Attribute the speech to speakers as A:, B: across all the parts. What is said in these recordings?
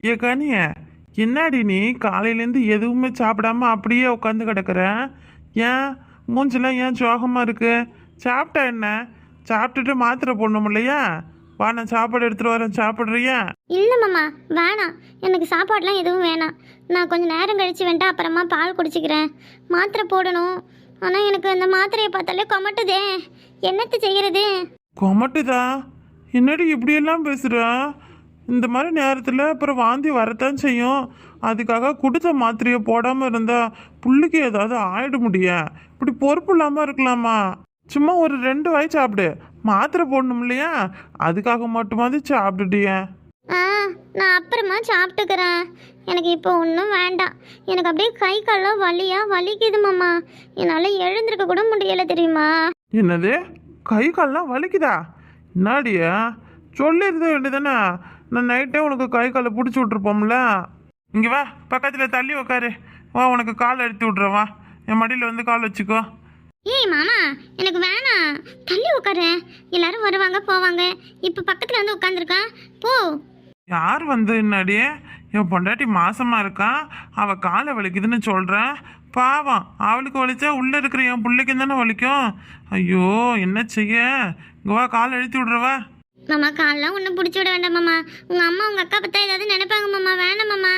A: ஏ கனிய, என்னாடி நீ காலையிலேருந்து எதுவுமே சாப்பிடாம அப்படியே உட்காந்து கிடக்குற? ஏன் மூஞ்செல்லாம் ஏன் சோகமா இருக்கு? சாப்பிட்டா என்ன? சாப்பிட்டுட்டு மாத்திரை போடணும் இல்லையா? வா, நான் சாப்பாடு எடுத்துட்டு வரேன், சாப்பிட்றியா?
B: இல்லை மாமா, வேணாம். எனக்கு சாப்பாடுலாம் எதுவும் வேணாம். நான் கொஞ்சம் நேரம் கழிச்சு வேண்டாம், அப்புறமா பால் குடிச்சிக்கிறேன். மாத்திரை போடணும். ஆனால் எனக்கு அந்த மாத்திரையை பார்த்தாலே கொமட்டுதே. என்னத்தை செய்யறது?
A: கொமட்டுதா? என்னடி இப்படியெல்லாம் பேசுற? இந்த மாதிரி நேரத்தில் அப்புறம் வாந்தி வரத்தான் செய்யும். அதுக்காக கொடுத்த மாத்திரையை போடாமல் இருந்தா புள்ளுக்கு ஏதாவது ஆயிட முடியும். இப்படி பொறுப்பு இல்லாமல் இருக்கலாமா? சும்மா ஒரு 2 வாய் சாப்பிடு. மாத்திரை போடணும் இல்லையா? அதுக்காக மட்டுமாவது சாப்பிட்டுட்டியே.
B: ஆ, நான் அப்புறமா சாப்பிட்டுக்கிறேன். எனக்கு இப்போ ஒன்றும் வேண்டாம். எனக்கு அப்படியே கை கால்லாம் வலிக்குது மாமா. என்னால் எழுந்திருக்க கூட முடியலை தெரியுமா?
A: என்னது? கை கால்லாம் வலிக்குதா? என்னாடியா சொல்லியிருந்த வேண்டியதானே? நான் நைட்டே உனக்கு கை காலை பிடிச்சி விட்ருப்போம்ல. இங்கே வா, பக்கத்தில் தள்ளி உக்காரு. வா, உனக்கு கால் அழுத்தி விட்றேன். வா, என் மடியில் வந்து கால் வச்சுக்கோ.
B: ஏய் மாமா, எனக்கு வேணாம். தள்ளி உட்காரு. எல்லாரும் வருவாங்க போவாங்க. இப்போ பக்கத்தில் வந்து உட்காந்துருக்கான். போ.
A: யார் வந்து என்னாடியே? என் பொண்டாட்டி மாசமா இருக்கான், அவள் காலை வலிக்குதுன்னு சொல்கிறேன். பாவம், அவளுக்கு வலிச்சா உள்ளே இருக்கிற என் பிள்ளைக்கு தானே வலிக்கும். ஐயோ, என்ன செய்ய? இங்கே வா, கால் அழுத்தி விட்றவா.
B: மாமா, காலெலாம் ஒன்றும் பிடிச்சி விட வேண்டாம் மாமா. உங்கள் அம்மா உங்கள் அக்கா பற்றா ஏதாவது நினைப்பாங்க மாமா. வேணாம் மாமா.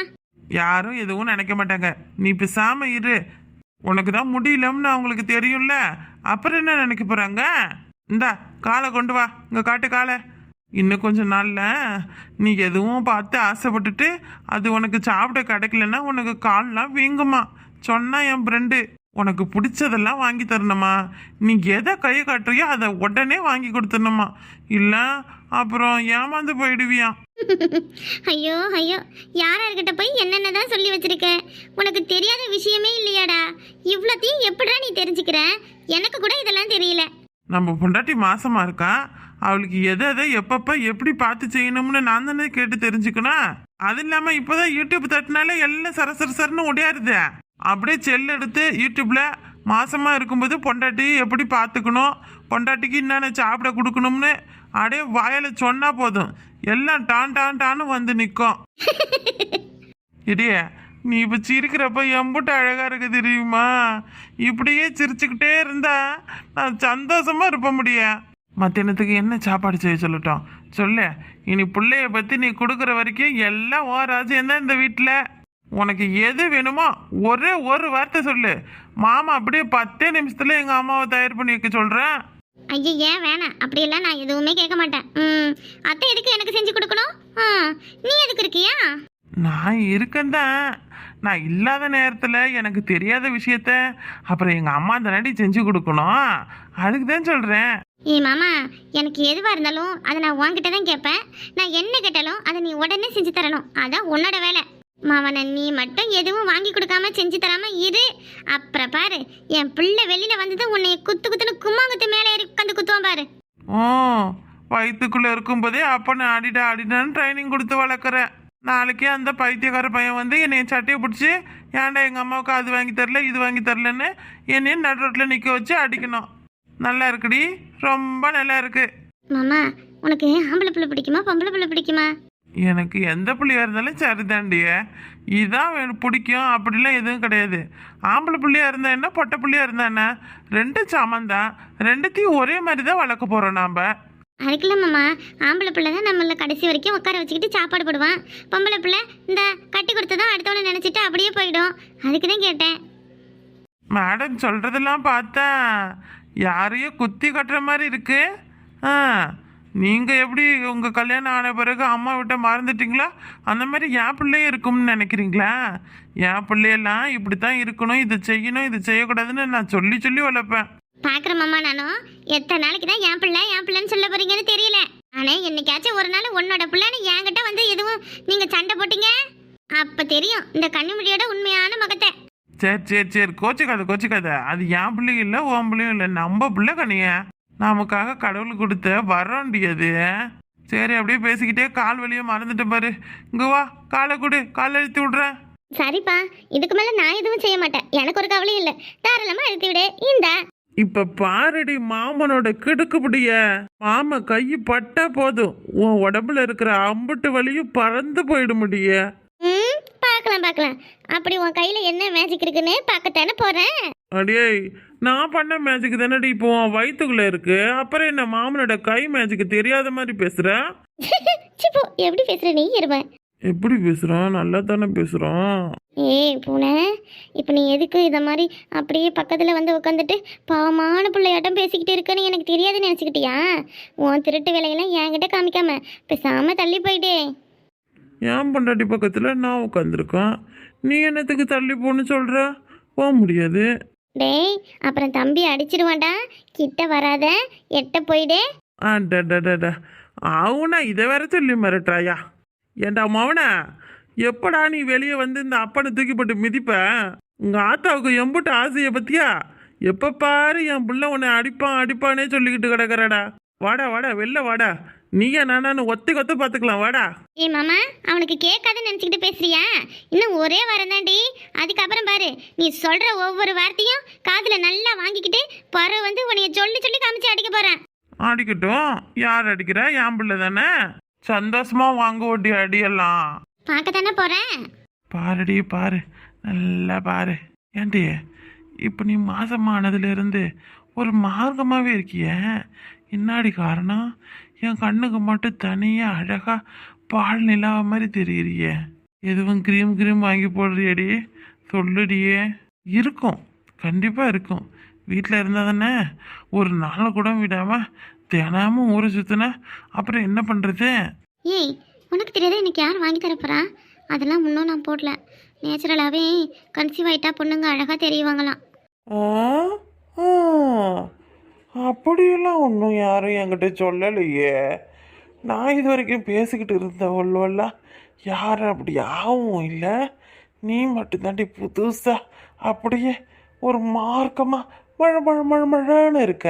A: யாரும் எதுவும் நினைக்க மாட்டாங்க. நீ பேசாம இரு. உனக்கு தான் முடியலன்னு அவங்களுக்கு தெரியும்ல, அப்புறம் என்ன நினைக்க போறாங்க? இந்தா காலை கொண்டு வா, இங்க காட்டு காலை. இன்னும் கொஞ்சம் நாள்ல நீ எதுவும் பார்த்து ஆசைப்பட்டுட்டு அது உனக்கு சாப்பிட கிடைக்கலன்னா உனக்கு கால்லாம் வீங்குமா. சொன்னா என் ஃப்ரெண்டு, உனக்கு பிடிச்சதெல்லாம் வாங்கி தரணுமா. நீ எதை கை காட்டுறியோ அதை உடனே வாங்கி கொடுத்துடணுமா. இல்லை அப்புறம் ஏமாந்து போயிடுவியா.
B: ஐயோ ஐயோ, யார்கிட்ட போய் என்னென்ன தான் சொல்லி வச்சிருக்க? உனக்கு தெரியாத விஷயமே இல்லையாடா? இவ்வளோத்தையும் எப்படிடா நீ தெரிஞ்சுக்கிற? எனக்கு கூட இதெல்லாம் தெரியல.
A: நம்ம பொண்டாட்டி மாசமா இருக்கா, அவளுக்கு எதை எதை எப்பப்ப எப்படி பார்த்து செய்யணும்னு நான் தானே கேட்டு தெரிஞ்சுக்கணும். அது இல்லாம இப்போதான் யூடியூப் தட்டினால எல்லாம் சரசரசரன்னு ஒடியாருது. அப்படியே செல் எடுத்து யூடியூப்ல மாசமா இருக்கும்போது பொண்டாட்டி எப்படி பார்த்துக்கணும், பொண்டாட்டிக்கு என்னென்ன சாப்பிட கொடுக்கணும்னு அப்படியே வாயில சொன்னா போதும், எல்லாம் டான் டான் டான்னு வந்து நிற்கும். இடியே, நீ இப்போ சிரிக்கிறப்ப எம்புட்டு அழகா இருக்கு தெரியுமா? இப்படியே சிரிச்சுக்கிட்டே இருந்தா நான் சந்தோஷமா இருப்ப முடியும். மத்தியானத்துக்கு என்ன சாப்பாடு செய்ய சொல்லட்டும் சொல்லு. இனி பிள்ளைய பற்றி நீ கொடுக்குற வரைக்கும் எல்லாம் ஓராஜ்யம் தான் இந்த வீட்டில். உனக்கு எது வேணுமோ ஒரே ஒரு வார்த்தை சொல்லு. மாமா அப்படியே 10 நிமிஷத்துல எங்கள் அம்மாவை தயார் பண்ணி வைக்க சொல்கிறேன்.
B: ஐயோ, ஏன் வேணாம். அப்படியெல்லாம் நான் எதுவுமே கேட்க மாட்டேன். அத்தை எதுக்கு எனக்கு செஞ்சு கொடுக்கணும்? நீ எதுக்கு இருக்கியா?
A: நான் இருக்கேன் தான். நான் இல்லாத நேரத்தில் எனக்கு தெரியாத விஷயத்த அப்புறம் எங்கள் அம்மா தானடி செஞ்சு கொடுக்கணும். அதுக்கு தான் சொல்கிறேன்.
B: ஏய் மாமா, எனக்கு எதுவாக இருந்தாலும் அதை நான் உன்கிட்ட தான் கேட்பேன். நான் என்ன கேட்டாலும் அதை நீ உடனே செஞ்சு தரணும். அதான் உன்னோட வேலை. மாவனை நீ மட்டும் எதுவும் வாங்கி கொடுக்காம செஞ்சு தராம இரு. அப்புறம் பாரு, என் பிள்ளை வெளியில வந்தது உன்னை குத்து குத்துன்னு கும்மாங்குத்து மேலே ஏறி உட்காந்து குத்துவான் பாரு.
A: ஓ, வயிற்றுக்குள்ளே இருக்கும்போதே அப்போ நான் அடிடான்னு ட்ரைனிங் கொடுத்து வளர்க்குறேன். நாளைக்கே அந்த பைத்தியக்கார பையன் வந்து என்னை சட்டையை பிடிச்சி, ஏன்டா எங்கள் அம்மாவுக்கு அது வாங்கி தரல இது வாங்கி தரலன்னு என்னையும் நடு ரோட்டில் நிற்க வச்சு அடிக்கணும். நல்லா இருக்குடி, ரொம்ப நல்லா இருக்கு.
B: மாமா, உனக்கு ஆம்பளை பிள்ளை பிடிக்குமா பொம்பளை பிள்ளை பிடிக்குமா?
A: எனக்கு எந்த பிள்ளையா இருந்தாலும் சரிதாண்டிய. இதான் எனக்கு பிடிக்கும் அப்படிலாம் எதுவும் கிடையாது. ஆம்பளை பிள்ளையா இருந்தா என்ன, பொட்டை பிள்ளையா இருந்தா என்ன, 2 சாமான் தான். 2த்தையும் ஒரே மாதிரி தான் வளர்க்க போகிறோம் நாம்.
B: அதுக்குள்ள மாமா, ஆம்பளை பிள்ளை தான் நம்மள கடைசி வரைக்கும் உட்கார வச்சுக்கிட்டு சாப்பாடு போடுவான். பொம்பளை பிள்ளை இந்த கட்டி கொடுத்ததான் அடுத்தவனை நினச்சிட்டு அப்படியே போயிடும். அதுக்கு தான் கேட்டேன்.
A: மேடம் சொல்கிறதெல்லாம் பார்த்தா யாரையும் குத்தி கட்டுற மாதிரி இருக்கு. நீங்கள் எப்படி உங்கள் கல்யாணம் ஆன பிறகு அம்மா விட்ட மறந்துட்டீங்களா, அந்த மாதிரி என் பிள்ளையும் இருக்கும்னு நினைக்கிறீங்களா? என் பிள்ளையெல்லாம் இப்படி தான் இருக்கணும், இதை செய்யணும் இதை செய்யக்கூடாதுன்னு நான் சொல்லி சொல்லி வளர்ப்பேன்.
B: பார்க்குற மாமா, நானும் எத்தனை நாளைக்கு தான் என் பிள்ளைன்னு சொல்ல போறீங்கன்னு தெரியல. ஆனால் என்னைக்காச்சும் ஒரு நாள் உன்னோட பிள்ளைன்னு என்கிட்ட வந்து எதுவும் நீங்கள் சண்டை போட்டீங்க, அப்போ தெரியும் இந்த கண்ணுமுடியோட உண்மையான முகத்தை.
A: சரி சரி சரி, கோச்சிக்காத. அது என் பிள்ளையும் இல்லை உன் பிள்ளையும் இல்லை, நம்ம பிள்ளை கனிய. நமக்காக கடவுள் கொடுத்த வரண்டியது. சரி, அப்படியே பேசிக்கிட்டே கால் வலியை மறந்துட்டு பாரு. இங்கே வா, காலை கொடு, காலை அழுத்தி விட்றேன்.
B: சரிப்பா, இதுக்கு மேலே நான் எதுவும் செய்ய மாட்டேன். எனக்கு ஒரு கவலையும் இல்லை. தாராளமாக அழுத்தி விடு. இந்த
A: இப்ப பாரடி மாமனோட கிடுக்குப்பிடிய. மாம கை பட்டா போதும் உன் உடம்புல இருக்கிற அம்புட்டு வலியும் பறந்து போயிட முடிய.
B: ம், பார்க்கலாம் பார்க்கலாம். அப்படி உன் கையில என்ன மேஜிக் இருக்குன்னு பார்க்கத்தானே போறேன்.
A: அடியே, நான் பண்ண மேஜிக் தானடி இப்போ உன் வயிற்றுக்குள்ள இருக்கு. அப்புறம் என்ன மாமனோட கை மேஜிக் தெரியாத மாதிரி பேசுற?
B: சிப்போ, எப்படி பேசுற நீ இருவேன்.
A: எப்படி பேசுறோம்? நல்லா தானே பேசுறோம்.
B: ஏய் பூனை, இப்போ நீ எதுக்கு இதை மாதிரி அப்படியே பக்கத்தில் வந்து உட்காந்துட்டு பாவமான பிள்ளையாட்டம் பேசிக்கிட்டு இருக்கன்னு எனக்கு தெரியாதுன்னு நினச்சிக்கிட்டியா? உன் திருட்டு வேலையெல்லாம் என்கிட்ட காமிக்காம பேசாமல் தள்ளி போயிட்டே.
A: என் பொண்டாட்டி பக்கத்துல நான் உட்காந்துருக்கேன், நீ என்னத்துக்கு தள்ளி போன்னு சொல்ற? போக முடியாது.
B: டேய், அப்புறம் தம்பி அடிச்சிருவான்டா. கிட்ட வராத, எட்ட போயிடே.
A: அடடடடா, அவனா இதை வேற சொல்லி மிரட்டுறாயா? ஏண்டா மவனா, எப்படா நீ வெளியே வந்து இந்த அப்பனை தூக்கி போட்டு மிதிப்ப? உங்க ஆத்தாவுக்கு எம்புட்டு ஆசையை பத்தியா? எப்ப பாரு என் புள்ள உன்னை அடிப்பான் அடிப்பானே சொல்லிக்கிட்டு கிடக்குறடா. வாடா வாடா, வெளில வாடா. நீயா நானு ஒத்தி கொத்து பார்த்துக்கலாம், வாடா.
B: ஏய் மாமா, அவனுக்கு கேட்காதுன்னு நினச்சிக்கிட்டு பேசுறியா? இன்னும் ஒரே வாரம் தாண்டி. அதுக்கப்புறம் பாரு, நீ சொல்கிற ஒவ்வொரு வார்த்தையும் காதில் நல்லா வாங்கிக்கிட்டு பறவை வந்து உன்னைய சொல்லி சொல்லி காமிச்சு அடிக்க போகிறேன்.
A: அடிக்கட்டும், யார் அடிக்கிற? என் பிள்ளை தானே. சந்தோஷமா வாங்க ஓட்டி அடியெல்லாம்.
B: பார்க்க தானே போகிறேன்.
A: பாருடி பாரு, நல்லா பாரு. ஏண்டி, இப்போ நீ மாசமானதுலேருந்து ஒரு மார்க்கமாகவே இருக்கிய. என்னாடி காரணம்? என் கண்ணுக்கு மட்டும் தனியாக அழகாக பால் நிலாவ மாதிரி தெரியுறியே. எதுவும் க்ரீம் வாங்கி போடுறியடி? சொல்லுடியே. இருக்கும், கண்டிப்பாக இருக்கும். வீட்டில் இருந்தால் தானே ஒரு நாள் கூட விடாமல் தினமும் ஊரை சுற்றின. அப்புறம் என்ன பண்ணுறது?
B: ஏய், உனக்கு தெரியாத எனக்கு யார் வாங்கி தரப்போறா? அதெல்லாம் முன்னும் நான் போடல. நேச்சுரலாகவே கன்சீவ் ஆகிட்டா பொண்ணுங்க அழகாக தெரியவாங்களாம்.
A: அப்படியெல்லாம் ஒன்றும் யாரும் என்கிட்ட சொல்லலையே. நான் இது வரைக்கும் பேசிக்கிட்டு இருந்தவள்லாம் யாரும் அப்படி ஆகவும் இல்லை. நீ மட்டும்தாண்டி புதுசா அப்படியே ஒரு மார்க்கமாக மழன்னு இருக்க.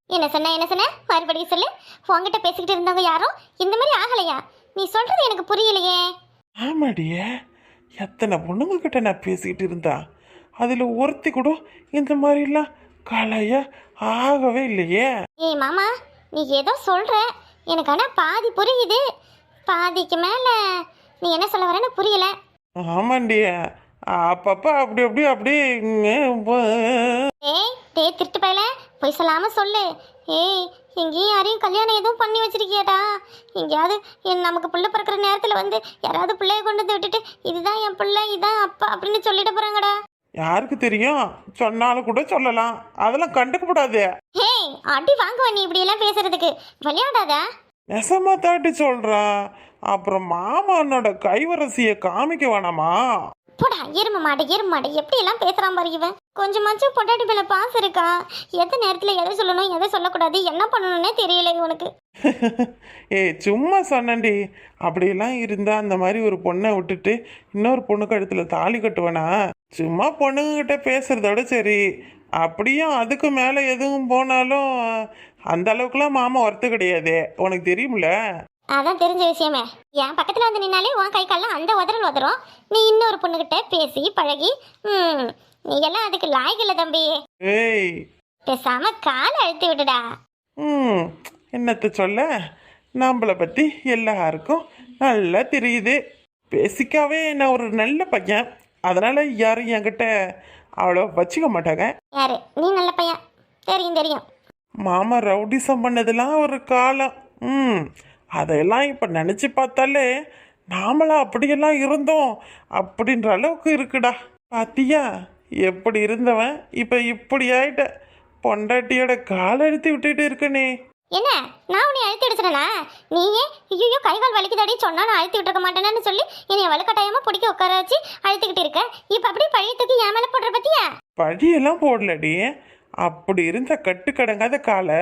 B: என்ன சொன்ன மறுபடியும் சொல்லு. உங்ககிட்ட பேசிக்கிட்டு இருந்தவங்க யாரும் இந்த மாதிரி ஆகலையா? நீ சொல்றது எனக்கு புரியலையே.
A: ஆமாடியே, எத்தனை பொண்ணுங்க கிட்ட நான் பேசிக்கிட்டு இருந்தா, அதில் ஒருத்தி கூட இந்த மாதிரிலாம் கலையா ஆகவே இல்லையே.
B: ஏய் மாமா, நீ ஏதோ சொல்ற, எனக்கு ஆனால் பாதி புரியுது, பாதிக்கு மேலே நீ என்ன சொல்ல வரேன்னு புரியல.
A: ஆமாண்டிய, அப்பப்போ அப்படி
B: ஏய் டே திருட்டு பயல, போய் சொல்லாம சொல்லு. ஏய், எங்கேயும் யாரையும் கல்யாணம் எதுவும் பண்ணி வச்சிருக்கியாடா? எங்கேயாவது நமக்கு பிள்ளை பிறக்கிற நேரத்தில் வந்து யாராவது பிள்ளைய கொண்டு வந்து விட்டுட்டு இதுதான் என் பிள்ளை இதான் அப்பா அப்படின்னு சொல்லிட்டு போறாங்கடா.
A: யாருக்கு தெரியும்? சொன்னாலும் கூட சொல்லலாம், அதெல்லாம் கண்டுக்கப்படாது.
B: ஹேய், அடி வாங்குவ நீ இப்படி எல்லாம் பேசுறதுக்கு. விளையாடாத.
A: நெசமா தாட்டி சொல்றான். அப்புறம் மாமனோட கைவரசியை காமிக்க வேணாமா?
B: போடா எரும மாடு எப்படி எல்லாம் பேசுறான் பாரு இவன். கொஞ்சமாச்சும் பொண்டாட்டி மேல பாசம் இருக்கா? எந்த நேரத்துல எதை சொல்லணும் எதை சொல்லக்கூடாது என்ன பண்ணணும்னே தெரியல இவனுக்கு.
A: ஏய் சும்மா சொன்னண்டி. அப்படியெல்லாம் இருந்தா அந்த மாதிரி ஒரு பொண்ணை விட்டுட்டு இன்னொரு பொண்ணு கழுத்துல தாலி கட்டுவேனா? சும்மா பொண்ணுங்கிட்ட பேசுறதோட சரி. அப்படியும் அதுக்கு மேலே எதுவும் போனாலும் அந்த அளவுக்குலாம் மாமா ஒர்த்து கிடையாது, உனக்கு தெரியுமில்ல?
B: அதான் தெரிஞ்ச விஷயமே. என் பக்கத்துல வந்து நின்னாலே உன் கை கால்லாம் அந்த உதறும். நீ இன்னொரு பொண்ணுகிட்ட பேசி பழகி நீ எல்லாம் அதுக்கு லாய்க்கு இல்லை தம்பி.
A: ஏய்,
B: பேசாம காலை அழுத்தி விட்டுடா.
A: என்னத்த சொல்ல, நம்மளை பற்றி எல்லாருக்கும் நல்லா தெரியுது. பேசிக்காவே நான் ஒரு நல்ல பையன், அதனால யாரும் என்கிட்ட அவ்வளோ வச்சுக்க மாட்டாங்க.
B: யாரு நீ? நல்ல பையன், தெரியும்.
A: மாமா ரவுடிசம் பண்ணதெல்லாம் ஒரு காலம். அதையெல்லாம் இப்போ நினச்சி பார்த்தாலே நாமளாம் அப்படியெல்லாம் இருந்தோம் அப்படின்ற அளவுக்கு இருக்குடா. பாத்தியா, எப்படி இருந்தவன் இப்போ இப்படி ஆயிட்ட. பொண்டாட்டியோட காலை அழுத்தி விட்டுட்டு இருக்கனே.
B: என்ன, நான் உன்னை அழுத்தி விடுறேனா? நீயே ஐயோ கைகால் வலிக்குதாடி சொன்னா நான் அழுத்தி விட்டுருக்க மாட்டேன்னு சொல்லி என்னை வலுக்கட்டாயமா பிடிக்க உட்கார வச்சு அழுத்திக்கிட்டு இருக்க. இப்போ அப்படியே பழைய தூக்கி என் மேலே போடுற பத்தியா?
A: பழியெல்லாம் போடலடி. அப்படி இருந்த கட்டுக்கடங்காத காலை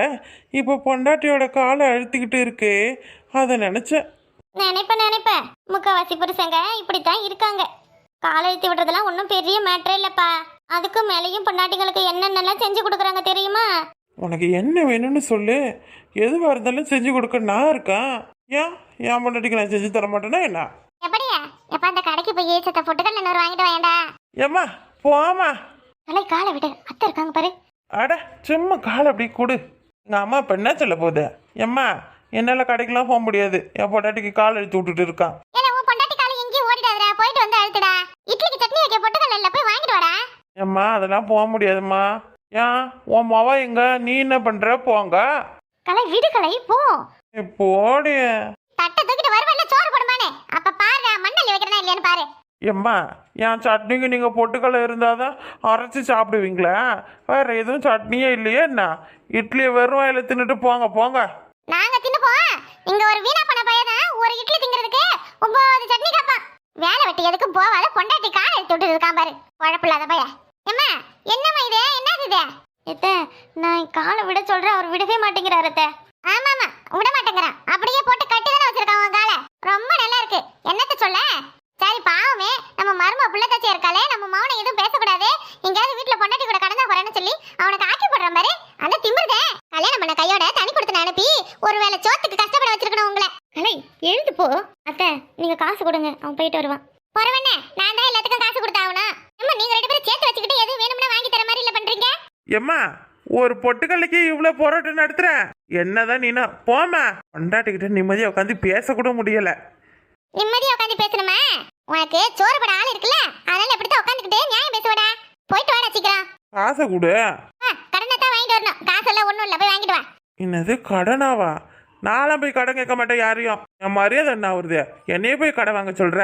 A: இப்போ பொண்டாட்டியோட காலை அழுத்திக்கிட்டு இருக்கு. அதை நினைச்சேன்.
B: நினைப்பேன். முக்காவாசி புருஷங்க இப்படித்தான் இருக்காங்க. காலை அழுத்தி விடுறதெல்லாம் ஒன்றும் பெரிய மேட்டரே இல்லப்பா. அதுக்கும் மேலேயும் பொண்டாட்டிங்களுக்கு என்னென்னலாம் செஞ்சு கொடுக்குறாங்க தெரியுமா?
A: உனக்கு என்ன வேணும்னு சொல்லு, எதுவாக இருந்தாலும் செஞ்சு கொடுக்க நான் இருக்கேன். ஏன் பொண்டாட்டிக்கு நான் செஞ்சு தர மாட்டேன்னா என்ன?
B: எப்படியா எப்பா அந்த கடைக்கு போய் சத்த பொட்டுக்கல் இன்னொரு வாங்கிட்டு வாங்கடா.
A: ஏம்மா போமா.
B: காலை விடு, அத்தை இருக்காங்க பாரு.
A: அட சும்மா கால் அப்படி கொடு. எங்கள் அம்மா இப்போ என்ன சொல்ல போகுது? எம்மா என்னால் கடைக்கெல்லாம் போக முடியாது, என் பொண்டாட்டிக்கு கால் அழுத்தி விட்டுட்டு இருக்கான்.
B: ஏல உன் பொண்டாட்டி கால எங்கேயும் ஓடிடாதடா, போயிட்டு வந்து அழுத்துடா. இட்லிக்கு சட்னி வைக்க பொட்டுக்கல்ல இல்ல, போய் வாங்கிட்டு வாடா.
A: எம்மா அதெல்லாம் போக முடியாதும்மா. ஏன் உன் மாவா எங்க? நீ என்ன பண்ற? போங்க.
B: கலை விடு கலை, போ.
A: போடி.
B: தட்டை தூக்கிட்டு வருவல்ல, சோறு போடுமானே. அப்ப பாரு மண்ணள்ளி வைக்கிறதா இல்லையான்னு பாரு.
A: எம்மா என் சட்னிக்கு நீங்கள் பொட்டுக்கல்லை இருந்தால் தான் அரைச்சி சாப்பிடுவீங்களா? வேற எதுவும் சட்னியே இல்லையே என்ன? இட்லியை வெறும் வாயில தின்னுட்டு போங்க போங்க.
B: நாங்க தின்னு போவோம். இங்க ஒரு வீணா பண்ண பையன் ஒரு இட்லி திங்கிறதுக்கு 9 சட்னி கேட்பான். வேலை வெட்டி எதுக்கும் போவாத, பொண்டாட்டி கால் எடுத்து விட்டு இருக்கான் பாரு, குழப்பில்லாத பையன். ஏம்மா என்னம்மா இது? என்னது இது? எத்த நான் காலை விட சொல்றேன், அவர் விடவே மாட்டேங்கிறாரு. அத்தை ஆமாமா விட மாட்டேங்கிறான். அப்படியே போட்டு கட்டி தானே வச்சிருக்கான் உன் காலை. ரொம்ப நல்லா இருக்கு, என்னத்த சொல்ல. சரி பாவமே, நம்ம மரும புள்ளத்தாச்சி இருக்காளே, நம்ம மௌனை எதுவும் பேசக்கூடாது, எங்கேயாவது வீட்டுல பொண்டாட்டி கூட கடந்தா போறேன்னு சொல்லி அவனுக்கு ஆக்கி போடுற மாதிரி அந்த திமிருதே. கல்யாணம் பண்ண கையோட தனி கொடுத்து அனுப்பி ஒருவேளை சோத்துக்கு கஷ்டப்பட வச்சிருக்கணும் உங்களை. கலை எழுந்து போ. அத்தை நீங்க காசு கொடுங்க, அவன் போயிட்டு வருவான். போறவனே நான் தான் எல்லாத்துக்கும் காசு கொடுத்தாவணும். அம்மா நீங்க 2 பேரும் சேர்த்து வச்சுக்கிட்டு எது வேணும்னா வாங்கி தர மாதிரி இல்ல பண்றீங்க.
A: எம்மா ஒரு பொட்டுக்கல்லைக்கு இவ்வளோ போராட்டம் நடத்துற? என்னதான் நீனா? போமா, பொண்டாட்டிக்கிட்ட நிம்மதியாக உட்காந்து பேசக்கூட முடியல.
B: நிம்மதியா உட்காந்து பேசணுமா? உனக்கு சோறு பட ஆள் இருக்குல்ல, அதனால எப்படித்தான் உட்காந்துக்கிட்டே நியாயம் பேசுவடா. போயிட்டு வாடா சீக்கிரம்.
A: காசை கொடு.
B: கடனை தான் வாங்கிட்டு வரணும், காசெல்லாம் ஒண்ணும் இல்ல, போய் வாங்கிட்டு வா.
A: என்னது கடனாவா? நான்லாம் போய் கடன் கேட்க மாட்டேன் யாரையும். என் மரியாதை என்ன வருது? என்னையே போய் கடை வாங்க சொல்ற?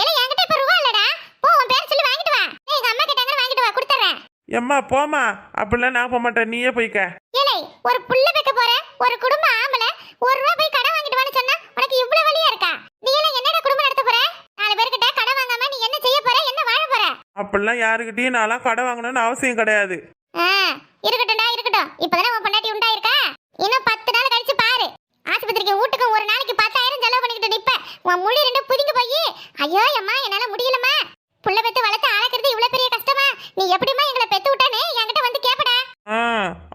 B: ஏல என்கிட்ட இப்ப ரூபா இல்லடா, போ உன் பேர் சொல்லி வாங்கிட்டு வா. எங்க அம்மா கேட்டாங்க, வாங்கிட்டு வா, கொடுத்துறேன்.
A: எம்மா போமா, அப்படிலாம் நான் போக மாட்டேன், நீயே போய்க்க.
B: ஏலே ஒரு புள்ள வைக்க போற ஒரு குடும்ப ஆம்பளை 1 ரூபா போய் கடன் வாங்கிட்டு வான்னு சொன்னா உனக்கு இவ்வளவு வலியா இருக்கா? நீ எல்லாம் என்னடா குடும்பம் நடத்த போற? 4 பேர்கிட்ட கடன் வாங்காம நீ என்ன செய்ய போற? என்ன வாழ போற?
A: அப்படிலாம் யாருக்கிட்டையும் நான்லாம் கடை வாங்கணும்னு அவசியம் கிடையாது.
B: இருக்கட்டும்டா இருக்கட்டும். இப்பதானே உன் பொண்டாட்டி உண்டாயிருக்கா, இன்னும் 10 நாள் கழிச்சு பாரு. ஆஸ்பத்திரிக்கு வீட்டுக்கு ஒரு நாளைக்கு 10,000 செலவு பண்ணிக்கிட்டு நிப்ப. உன் முடி 2 புதிங்க போய் ஐயோ அம்மா என்னால முடியலம்மா, புள்ள பெத்து வளர்த்து ஆளக்கிறது இவ்வளவு பெரிய கஷ்டமா? நீ எப்படிமா எங்களை பெத்து விட்டானே என்கிட்ட வந்து கேப்படா.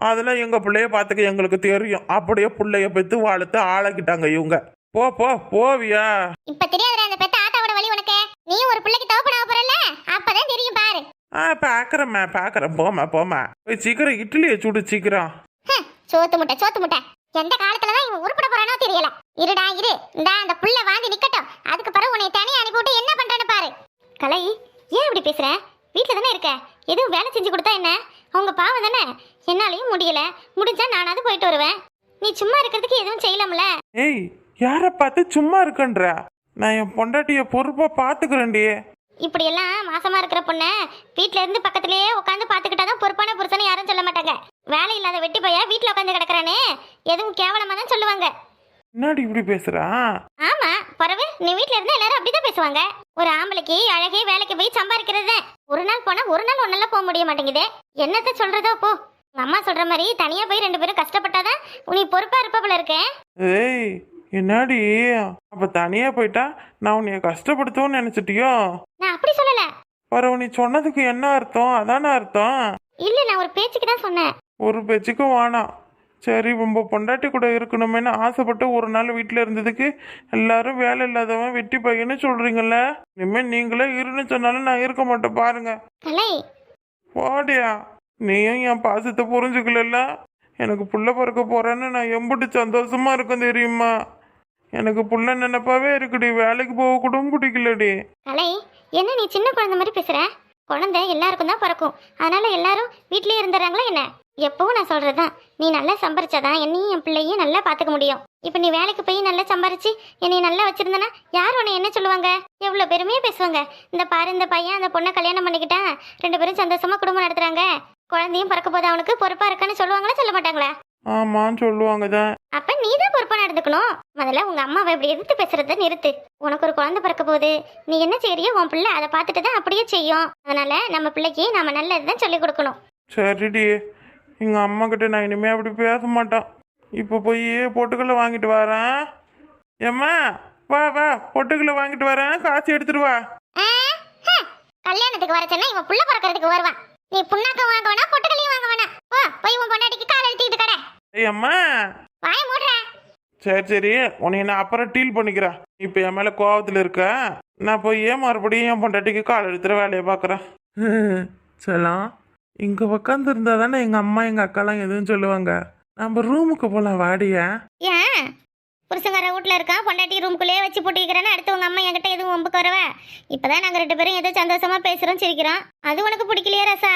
A: அதெல்லாம் எங்க பிள்ளைய பார்த்துக்க எங்களுக்கு தெரியும். அப்படியே பிள்ளைய பெத்து வளர்த்து ஆளாக்கிட்டாங்க இவங்க. போ போ போவியா?
B: இப்ப தெரியாதுடா அந்த பெத்த ஆட்டாவோட வலி உனக்கு. நீ ஒரு பிள்ளைக்கு தவப்படாம போறல, அப்பதான் தெரியும் பாரு.
A: பாக்குறேம்மா பாக்குறேன். போமா போமா, போய் சீக்கிரம் இட்லியை சுடு சீக்கிரம்.
B: சோத்து முட்டை. எந்த காலத்துலதான் இவன் உருப்பட போறானோ தெரியல. இருடா இரு, இந்த அந்த புள்ள வாந்தி நிக்கட்டும், அதுக்கு பிறகு உன்னை தனியா அனுப்பிவிட்டு என்ன பண்றேன்னு பாரு. கலை ஏன் இப்படி பேசுற? வீட்டுல தானே இருக்க, எதுவும் வேலை செஞ்சு கொடுத்தா என்ன? அவங்க பாவம் தானே, என்னாலையும் முடியல, முடிஞ்சா நானாவது போயிட்டு வருவேன். நீ சும்மா இருக்கிறதுக்கு எதுவும் செய்யலாம்ல.
A: ஏய் யார பார்த்து சும்மா இருக்கன்ற? நான் என் பொண்டாட்டிய பொறுப்பா பாத்துக்கிறேன்டி.
B: இப்படி எல்லாம் மாசமா இருக்கிற பொண்ண வீட்ல இருந்து பக்கத்திலேயே உட்காந்து பாத்துக்கிட்டாதான் பொறுப்பான புருஷன் யாரும் சொல்ல மாட்டாங்க. வேலை இல்லாத வெட்டி பையா வீட்டுல உட்காந்து கிடக்குறானே எதுவும் கேவலமா தான் சொல்லுவாங்க.
A: என்னடி இப்படி பேசுறா?
B: ஆமா பரவு, நீ வீட்ல இருந்தா எல்லாரும் அப்படிதான் பேசுவாங்க. ஒரு ஆம்பளைக்கு அழகே வேலைக்கு போய் சம்பாதிக்கிறது. ஒரு நாள் போனா ஒரு நாள் ஒன்னால போக முடிய மாட்டேங்குது. என்னத்த சொல்றதோ போ. உங்க அம்மா சொல்ற மாதிரி தனியா போய் 2 பேரும் கஷ்டப்பட்டாதான் நீ பொறுப்பா இருப்ப இருக்க.
A: ஏய் என்னடி, அப்ப தனியா போயிட்டா நான் உன்னைய கஷ்டப்படுத்துவோன்னு நினைச்சிட்டியோ?
B: நான் அப்படி சொல்லல.
A: பரவ நீ சொன்னதுக்கு என்ன அர்த்தம்? அதான அர்த்தம்?
B: இல்ல நான் ஒரு பேச்சுக்கு தான் சொன்னேன்.
A: ஒரு பேச்சுக்கும் வேணாம். சரி ரொம்ப பொண்டாட்டி கூட இருக்கணுமேனு ஆசைப்பட்டு ஒரு நாள் வீட்டில் இருந்ததுக்கு எல்லாரும் வேலை இல்லாதவன் வெட்டி பையன்னு சொல்றீங்கல்ல. இனிமேல் நீங்களே இருன்னு சொன்னாலும் நான் இருக்க மாட்டேன் பாருங்க. போடியா, நீயும் என் பாசத்தை புரிஞ்சுக்கல. எனக்கு புள்ள பிறக்க போறேன்னு நான் எம்புட்டு சந்தோஷமா இருக்கும் தெரியுமா? எனக்கு புள்ள நினைப்பாவே இருக்குடி, வேலைக்கு போக கூட பிடிக்கலடி.
B: கலை என்ன நீ சின்ன குழந்தை மாதிரி பேசுற? குழந்தை எல்லாருக்கும் தான் பிறக்கும், அதனால எல்லாரும் வீட்லயே இருந்துறாங்களா என்ன? எப்பவும் நான் சொல்றதுதான், நீ நல்லா சம்பாரிச்சாதான் என்னையும் என் பிள்ளையும் நல்லா பாத்துக்க முடியும். இப்ப நீ வேலைக்கு போய் நல்லா சம்பாரிச்சு என்னைய நல்லா வச்சிருந்தனா யார் உன்னை என்ன சொல்லுவாங்க? எவ்வளவு பெருமையா பேசுவாங்க. இந்த பாரு இந்த பையன் அந்த பொண்ணை கல்யாணம் பண்ணிக்கிட்டான், 2 பேரும் சந்தோஷமா குடும்பம் நடத்துறாங்க, குழந்தையும் பிறக்க போது அவனுக்கு பொறுப்பா இருக்கான்னு சொல்லுவாங்களா சொல்ல மாட்டாங்களா?
A: ஆமான்னு சொல்லுவாங்க தான்.
B: அப்ப நீ தான் பொறுப்பா நடந்துக்கணும். முதல்ல உங்க அம்மாவை இப்படி எதிர்த்து பேசுறத நிறுத்து. உனக்கு ஒரு குழந்தை பிறக்க போகுது, நீ என்ன செய்யறியோ உன் பிள்ளை அதை பார்த்துட்டு தான் அப்படியே செய்யும். அதனால நம்ம பிள்ளைக்கு நம்ம நல்லதுதான் சொல்லி கொடுக்கணும்.
A: சரிடி, எங்க அம்மா கிட்ட நான் இனிமே அப்படி பேச மாட்டேன். இப்போ போய் பொட்டுக்கல்ல வாங்கிட்டு வரேன். ஏம்மா வா வா, பொட்டுக்கல்ல வாங்கிட்டு வரேன், காசு எடுத்துட்டு வா.
B: கல்யாணத்துக்கு வர சொன்னா இவன் புள்ள பிறக்கிறதுக்கு வருவான். நீ புண்ணாக்கம் வாங்க வேணா, பொட்டுக்கல்லையும் வாங்க வேணா. போய் உன் பொண்டாட்டிக்கு கால் அழுத்திட்டு கடை.
A: ஏய் அம்மா
B: வாய மூடுற.
A: சரி சரி, உன்னை நான் அப்புறம் டீல் பண்ணிக்கிறேன். இப்போ என் மேல கோவத்தில் இருக்க, நான் போய் மறுபடியும் என் பொண்டாட்டிக்கு கால் எடுத்துற வேலையை பார்க்குறேன். செல்லாம் இங்க உக்காந்து இருந்தா தானே எங்க அம்மா எங்க அக்காலாம் எதுவும் சொல்லுவாங்க. நம்ம ரூமுக்கு போலாம் வாடியா.
B: ஏன் புருஷங்கார வீட்டில் இருக்கான், பொண்டாட்டி ரூம்குள்ளேயே வச்சு பூட்டிக்கிறேன்னு அடுத்து உங்கள் அம்மா என்கிட்ட எதுவும் ஒம்புக்கு வரவ? இப்போதான் நாங்கள் 2 பேரும் ஏதோ சந்தோஷமா பேசுகிறோம் சிரிக்கிறோம். அது உனக்கு பிடிக்கலையா ராசா?